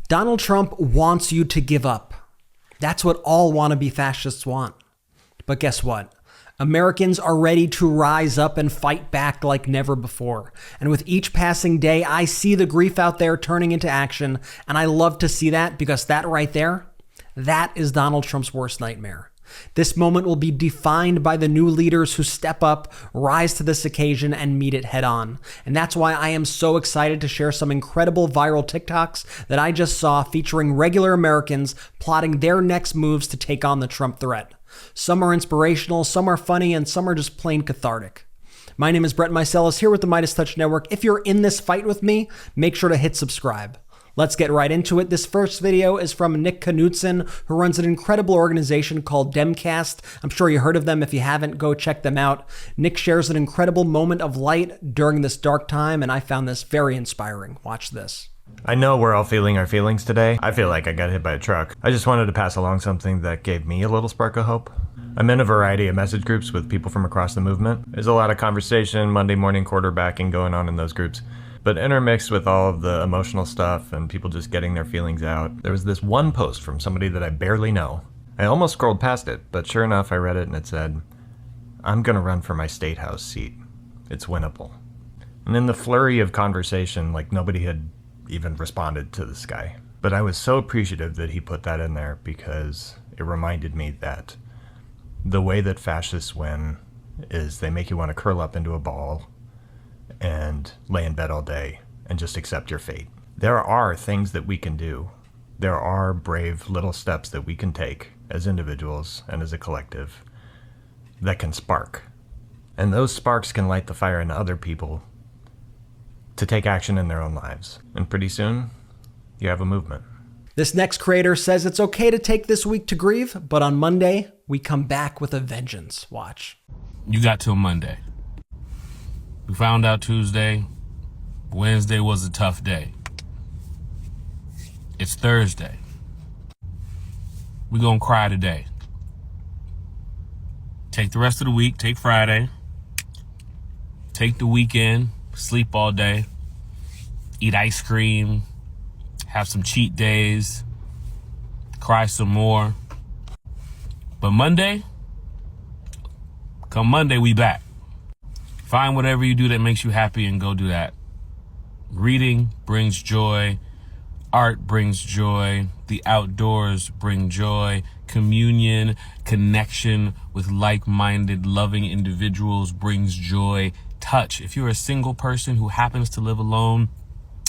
Donald Trump wants you to give up. That's what all wannabe fascists want. But guess what? Americans are ready to rise up and fight back like never before. And with each passing day, I see the grief out there turning into action. And I love to see that, because that right there, that is Donald Trump's worst nightmare. This moment will be defined by the new leaders who step up, rise to this occasion, and meet it head on. And that's why I am so excited to share some incredible viral TikToks that I just saw featuring regular Americans plotting their next moves to take on the Trump threat. Some are inspirational, some are funny, and some are just plain cathartic. My name is Meiselas here with the MeidasTouch Network. If you're in this fight with me, make sure to hit subscribe. Let's get right into it. This first video is from Nick Knudsen, who runs an incredible organization called Demcast. I'm sure you heard of them. If you haven't, go check them out. Nick shares an incredible moment of light during this dark time, and I found this very inspiring. Watch this. I know we're all feeling our feelings today. I feel like I got hit by a truck. I just wanted to pass along something that gave me a little spark of hope. I'm in a variety of message groups with people from across the movement. There's a lot of conversation, Monday morning quarterbacking going on in those groups. But intermixed with all of the emotional stuff and people just getting their feelings out, there was this one post from somebody that I barely know. I almost scrolled past it, but sure enough, I read it and it said, "I'm gonna run for my state house seat. It's winnable." And in the flurry of conversation, like nobody had even responded to this guy. But I was so appreciative that he put that in there, because it reminded me that the way that fascists win is they make you want to curl up into a ball and lay in bed all day and just accept your fate. There are things that we can do. There are brave little steps that we can take as individuals and as a collective that can spark. And those sparks can light the fire in other people to take action in their own lives. And pretty soon, you have a movement. This next creator says it's okay to take this week to grieve, but on Monday, we come back with a vengeance. Watch. You got till Monday. We found out Tuesday. Wednesday was a tough day. It's Thursday. We're gonna cry today. Take the rest of the week, take Friday. Take the weekend, sleep all day. Eat ice cream. Have some cheat days. Cry some more. But Monday, come Monday, we back. Find whatever you do that makes you happy and go do that. Reading brings joy. Art brings joy. The outdoors bring joy. Communion, connection with like-minded, loving individuals brings joy. Touch. If you're a single person who happens to live alone,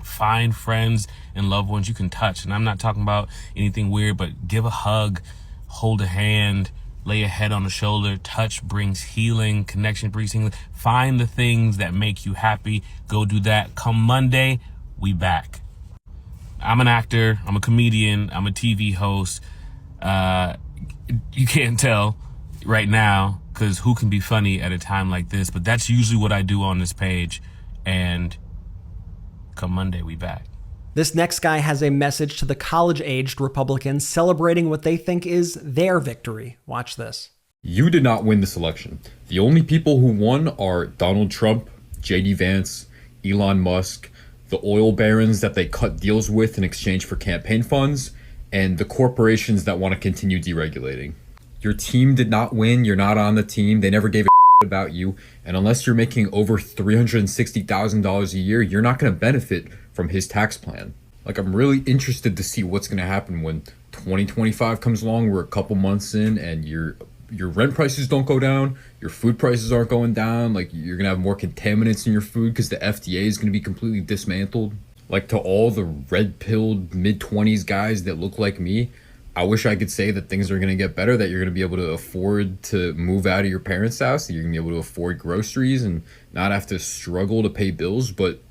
find friends and loved ones you can touch. And I'm not talking about anything weird, but give a hug, hold a hand, lay a head on a shoulder. Touch brings healing. Connection brings healing. Find the things that make you happy. Go do that. Come Monday, we back. I'm an actor. I'm a comedian. I'm a TV host. You can't tell right now, because who can be funny at a time like this? But that's usually what I do on this page. And come Monday, we back. This next guy has a message to the college-aged Republicans celebrating what they think is their victory. Watch this. You did not win this election. The only people who won are Donald Trump, J.D. Vance, Elon Musk, the oil barons that they cut deals with in exchange for campaign funds, and the corporations that want to continue deregulating. Your team did not win. You're not on the team. They never gave a about you. And unless you're making over $360,000 a year, you're not going to benefit from his tax plan. Like, I'm really interested to see what's going to happen when 2025 comes along. We're a couple months in and your rent prices don't go down. Your food prices aren't going down. Like, you're going to have more contaminants in your food because the FDA is going to be completely dismantled. Like, to all the red-pilled mid-20s guys that look like me, I wish I could say that things are going to get better, that you're going to be able to afford to move out of your parents' house, that you're going to be able to afford groceries and not have to struggle to pay bills, but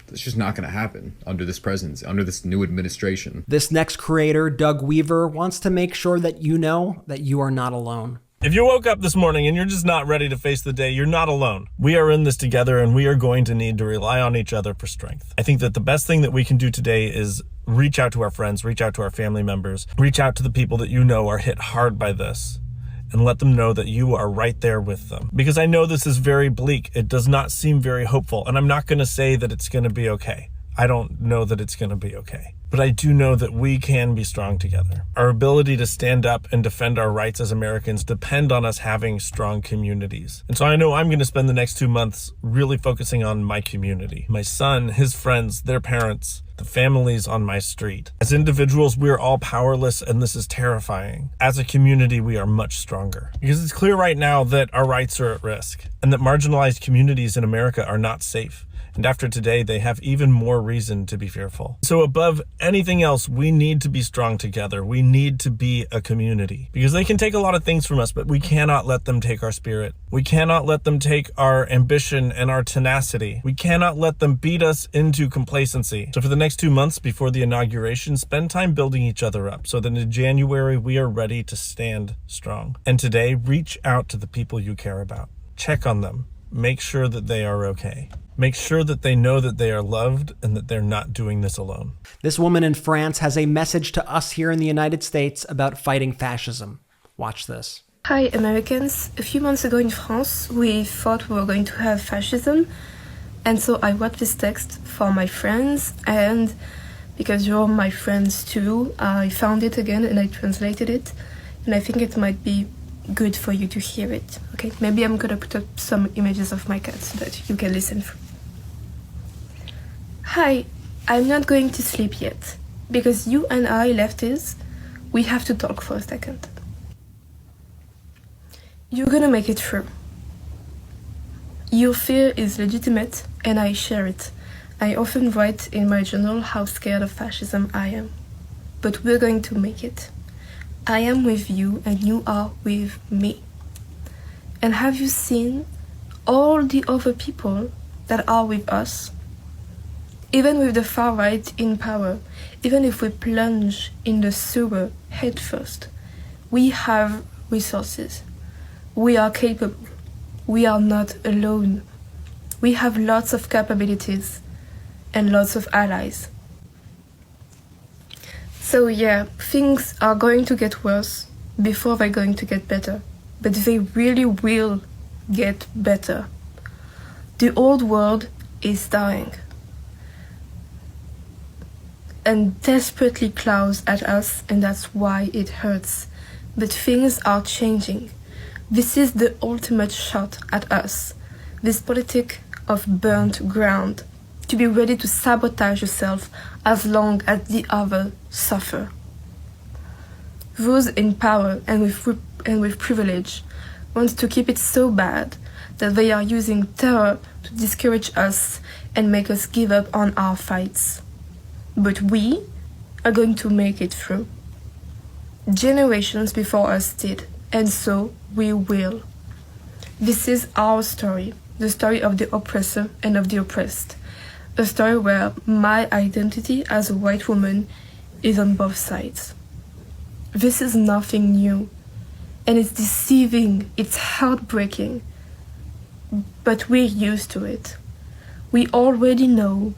it's just not going to happen under this presidency, under this new administration. This next creator, Doug Weaver, wants to make sure that you know that you are not alone. If you woke up this morning and you're just not ready to face the day, you're not alone. We are in this together, and we are going to need to rely on each other for strength. I think that the best thing that we can do today is reach out to our friends, reach out to our family members, reach out to the people that you know are hit hard by this, and let them know that you are right there with them. Because I know this is very bleak. It does not seem very hopeful, and I'm not going to say that it's going to be okay. I don't know that it's going to be okay. But I do know that we can be strong together. Our ability to stand up and defend our rights as Americans depend on us having strong communities. And so I know I'm going to spend the next 2 months really focusing on my community. My son, his friends, their parents, the families on my street. As individuals, we're all powerless, and this is terrifying. As a community, we are much stronger. Because it's clear right now that our rights are at risk, and that marginalized communities in America are not safe. And after today, they have even more reason to be fearful. So above anything else, we need to be strong together. We need to be a community. Because they can take a lot of things from us, but we cannot let them take our spirit. We cannot let them take our ambition and our tenacity. We cannot let them beat us into complacency. So for the next 2 months before the inauguration, spend time building each other up so that in January, we are ready to stand strong. And today, reach out to the people you care about. Check on them. Make sure that they are okay. Make sure that they know that they are loved and that they're not doing this alone. This woman in France has a message to us here in the United States about fighting fascism. Watch this. Hi, Americans. A few months ago in France, we thought we were going to have fascism. And so I wrote this text for my friends. And because you're my friends too, I found it again and I translated it. And I think it might be good for you to hear it. Okay, maybe I'm gonna put up some images of my cat so that you can listen. Hi, I'm not going to sleep yet, because you and I, lefties, we have to talk for a second. You're gonna make it through. Your fear is legitimate, and I share it. I often write in my journal how scared of fascism I am. But we're going to make it. I am with you, and you are with me. And have you seen all the other people that are with us? Even with the far right in power, even if we plunge in the sewer head first, we have resources. We are capable. We are not alone. We have lots of capabilities and lots of allies. So yeah, things are going to get worse before they're going to get better. But they really will get better. The old world is dying and desperately claws at us, and that's why it hurts. But things are changing. This is the ultimate shot at us. This politic of burnt ground, to be ready to sabotage yourself as long as the others suffer. Those in power and with privilege want to keep it so bad that they are using terror to discourage us and make us give up on our fights. But we are going to make it through. Generations before us did, and so we will. This is our story, the story of the oppressor and of the oppressed. A story where my identity as a white woman is on both sides. This is nothing new, and it's deceiving, it's heartbreaking, but we're used to it. We already know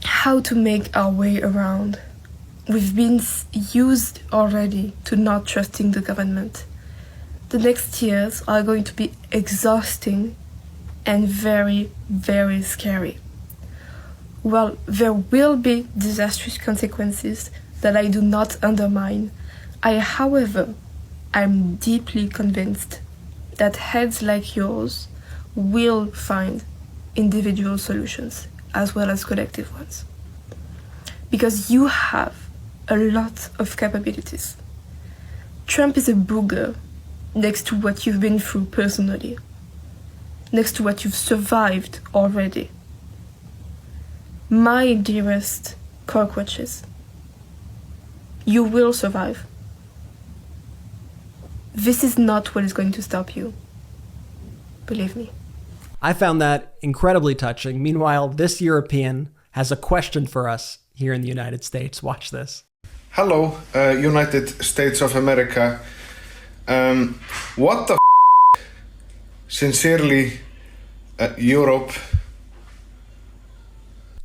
how to make our way around. We've been used already to not trusting the government. The next years are going to be exhausting and very, very scary. Well, there will be disastrous consequences that I do not undermine. However, I'm deeply convinced that heads like yours will find individual solutions as well as collective ones. Because you have a lot of capabilities. Trump is a booger next to what you've been through personally, next to what you've survived already. My dearest cockroaches, you will survive. This is not what is going to stop you. Believe me. I found that incredibly touching. Meanwhile, this European has a question for us here in the United States. Watch this. Hello, United States of America. What the Sincerely, Europe.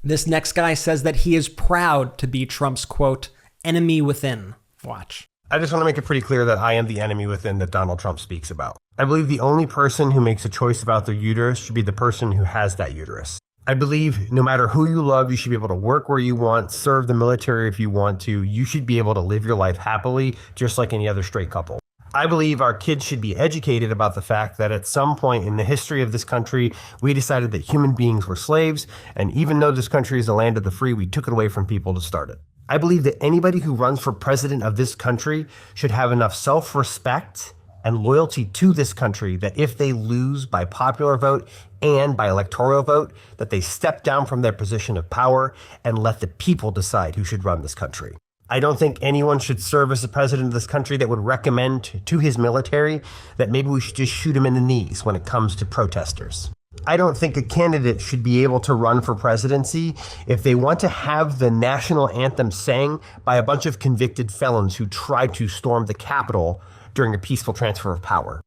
This next guy says that he is proud to be Trump's, quote, enemy within. Watch. I just want to make it pretty clear that I am the enemy within that Donald Trump speaks about. I believe the only person who makes a choice about their uterus should be the person who has that uterus. I believe no matter who you love, you should be able to work where you want, serve the military if you want to. You should be able to live your life happily, just like any other straight couple. I believe our kids should be educated about the fact that at some point in the history of this country, we decided that human beings were slaves, and even though this country is the land of the free, we took it away from people to start it. I believe that anybody who runs for president of this country should have enough self-respect and loyalty to this country that if they lose by popular vote and by electoral vote, that they step down from their position of power and let the people decide who should run this country. I don't think anyone should serve as the president of this country that would recommend to his military that maybe we should just shoot him in the knees when it comes to protesters. I don't think a candidate should be able to run for presidency if they want to have the national anthem sang by a bunch of convicted felons who tried to storm the Capitol during a peaceful transfer of power.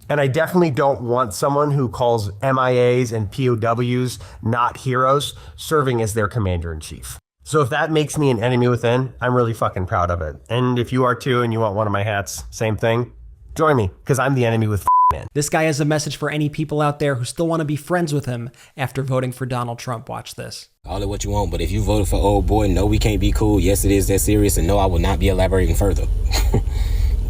And I definitely don't want someone who calls MIAs and POWs not heroes serving as their commander-in-chief. So if that makes me an enemy within, I'm really fucking proud of it. And if you are too and you want one of my hats, same thing, join me, because I'm the enemy with man. This guy has a message for any people out there who still want to be friends with him after voting for Donald Trump. Watch this. Call it what you want, but if you voted for old boy, no, we can't be cool. Yes, it is that serious, and no, I will not be elaborating further.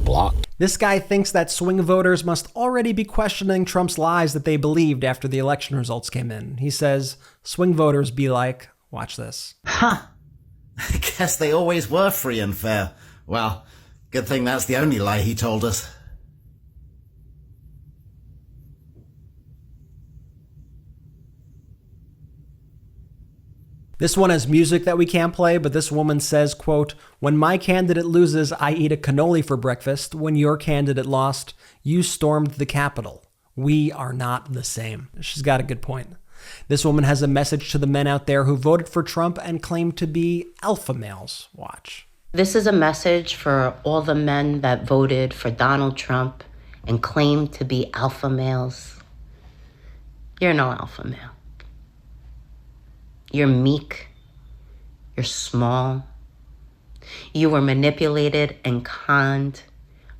Blocked. This guy thinks that swing voters must already be questioning Trump's lies that they believed after the election results came in. He says, swing voters be like, watch this. I guess they always were free and fair. Well, good thing that's the only lie he told us. This one has music that we can't play, but this woman says, quote, when my candidate loses, I eat a cannoli for breakfast. When your candidate lost, you stormed the Capitol. We are not the same. She's got a good point. This woman has a message to the men out there who voted for Trump and claim to be alpha males. Watch. This is a message for all the men that voted for Donald Trump and claim to be alpha males. You're no alpha male. You're meek. You're small. You were manipulated and conned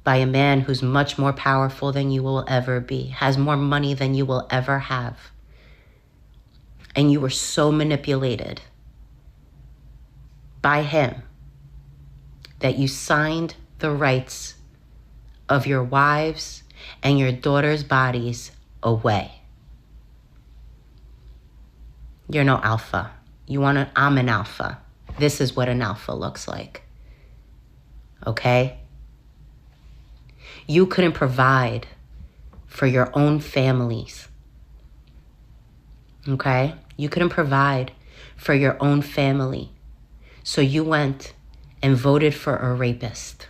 by a man who's much more powerful than you will ever be, has more money than you will ever have. And you were so manipulated by him that you signed the rights of your wives and your daughters' bodies away. You're no alpha. I'm an alpha. This is what an alpha looks like. Okay? You couldn't provide for your own families. Okay? You couldn't provide for your own family. So you went and voted for a rapist.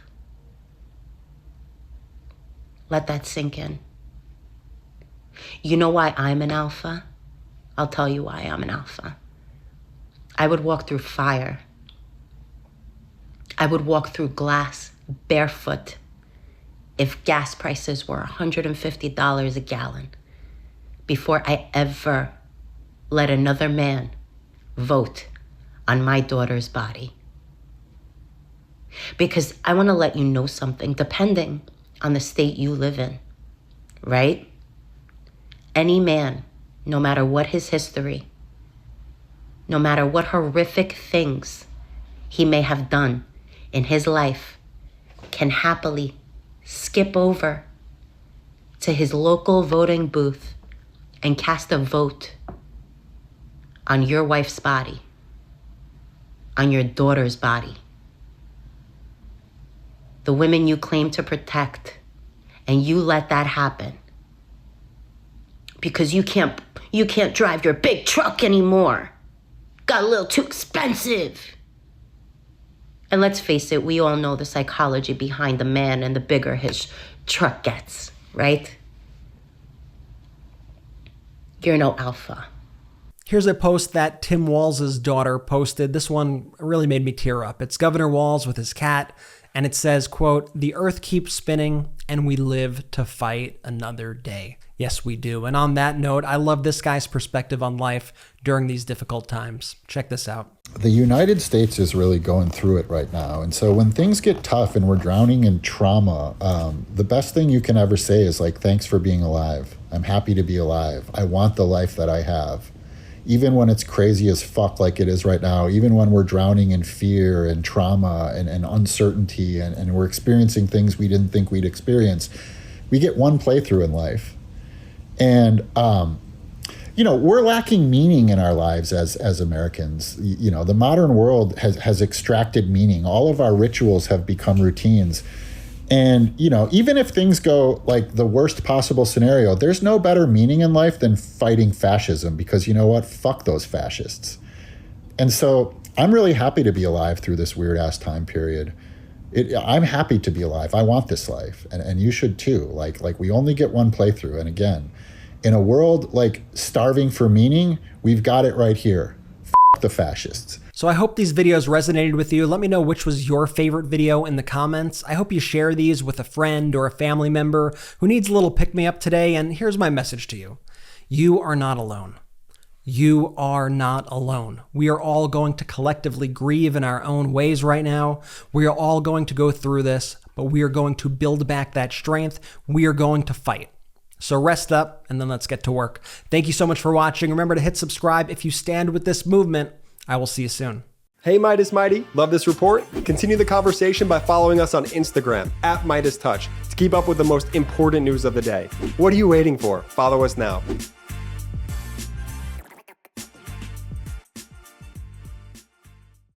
Let that sink in. You know why I'm an alpha? I'll tell you why I'm an alpha. I would walk through fire. I would walk through glass barefoot if gas prices were $150 a gallon before I ever let another man vote on my daughter's body. Because I want to let you know something, depending on the state you live in, right? Any man, no matter what his history, no matter what horrific things he may have done in his life, can happily skip over to his local voting booth and cast a vote on your wife's body, on your daughter's body. The women you claim to protect, and you let that happen because you can't drive your big truck anymore. Got a little too expensive. And let's face it, we all know the psychology behind the man, and the bigger his truck gets, right? You're no alpha. Here's a post that Tim Walz's daughter posted. This one really made me tear up. It's Governor Walz with his cat, and it says, quote, the earth keeps spinning and we live to fight another day. Yes, we do. And on that note, I love this guy's perspective on life during these difficult times. Check this out. The United States is really going through it right now. And so when things get tough and we're drowning in trauma, the best thing you can ever say is like, thanks for being alive. I'm happy to be alive. I want the life that I have. even when it's crazy as fuck like it is right now, even when we're drowning in fear and trauma and uncertainty and we're experiencing things we didn't think we'd experience, we get one playthrough in life. And, we're lacking meaning in our lives as Americans. The modern world has extracted meaning. All of our rituals have become routines. And, even if things go like the worst possible scenario, there's no better meaning in life than fighting fascism, because you know what? Fuck those fascists. And so I'm really happy to be alive through this weird ass time period. I'm happy to be alive. I want this life. And you should too. Like we only get one playthrough. And again, in a world like starving for meaning, we've got it right here. Fuck the fascists. So I hope these videos resonated with you. Let me know which was your favorite video in the comments. I hope you share these with a friend or a family member who needs a little pick-me-up today. And here's my message to you. You are not alone. You are not alone. We are all going to collectively grieve in our own ways right now. We are all going to go through this, but we are going to build back that strength. We are going to fight. So rest up and then let's get to work. Thank you so much for watching. Remember to hit subscribe if you stand with this movement. I will see you soon. Hey Midas Mighty, love this report? Continue the conversation by following us on Instagram @MeidasTouch to keep up with the most important news of the day. What are you waiting for? Follow us now.